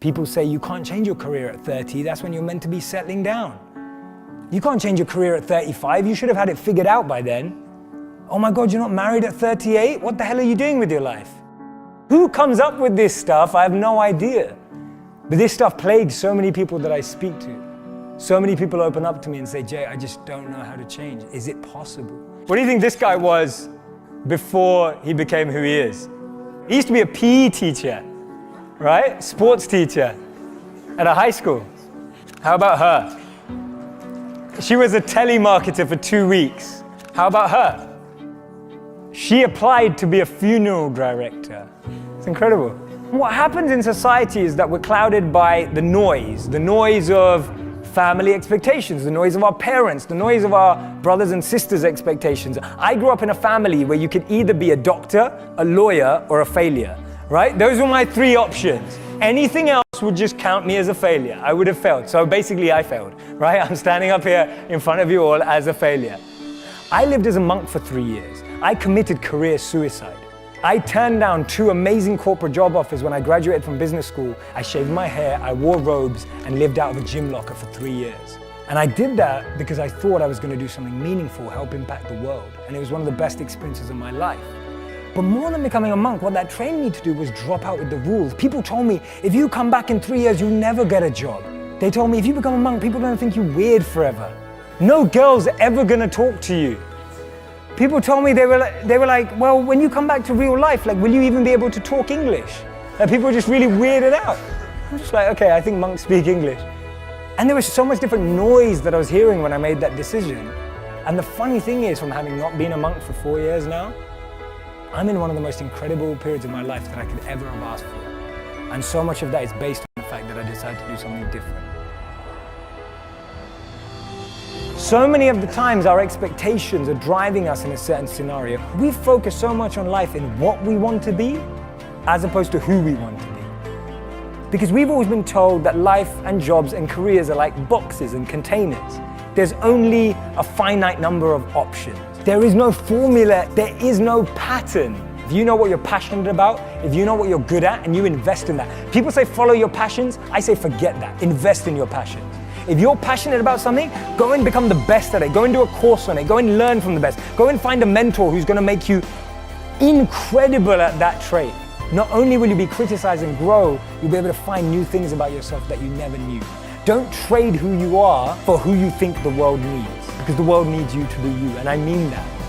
People say you can't change your career at 30, that's when you're meant to be settling down. You can't change your career at 35, you should have had it figured out by then. Oh my God, you're not married at 38? What the hell are you doing with your life? Who comes up with this stuff? I have no idea. But this stuff plagues so many people that I speak to. So many people open up to me and say, Jay, I just don't know how to change. Is it possible? What do you think this guy was before he became who he is? He used to be a PE teacher, right? Sports teacher at a high school. How about her? She was a telemarketer for 2 weeks. How about her? She applied to be a funeral director. It's incredible. What happens in society is that we're clouded by the noise of family expectations, the noise of our parents, the noise of our brothers and sisters' expectations. I grew up in a family where you could either be a doctor, a lawyer, or a failure, right? Those were my 3 options. Anything else would just count me as a failure. I would have failed. So basically I failed, right? I'm standing up here in front of you all as a failure. I lived as a monk for 3 years. I committed career suicide. I turned down 2 amazing corporate job offers when I graduated from business school. I shaved my hair, I wore robes, and lived out of a gym locker for 3 years. And I did that because I thought I was going to do something meaningful, help impact the world. And it was one of the best experiences of my life. But more than becoming a monk, what that trained me to do was drop out with the rules. People told me, if you come back in 3 years, you'll never get a job. They told me, if you become a monk, people are going to think you weird forever. No girl's ever going to talk to you. People told me, they were like, well, when you come back to real life, like, will you even be able to talk English? And people were just really weirded out. I'm just like, okay, I think monks speak English. And there was so much different noise that I was hearing when I made that decision. And the funny thing is, from having not been a monk for 4 years now, I'm in one of the most incredible periods of my life that I could ever have asked for. And so much of that is based on the fact that I decided to do something different. So many of the times our expectations are driving us in a certain scenario. We focus so much on life in what we want to be as opposed to who we want to be. Because we've always been told that life and jobs and careers are like boxes and containers. There's only a finite number of options. There is no formula, there is no pattern. If you know what you're passionate about, if you know what you're good at and you invest in that. People say follow your passions, I say forget that, invest in your passions. If you're passionate about something, go and become the best at it. Go and do a course on it. Go and learn from the best. Go and find a mentor who's going to make you incredible at that trait. Not only will you be criticized and grow, you'll be able to find new things about yourself that you never knew. Don't trade who you are for who you think the world needs, because the world needs you to be you, and I mean that.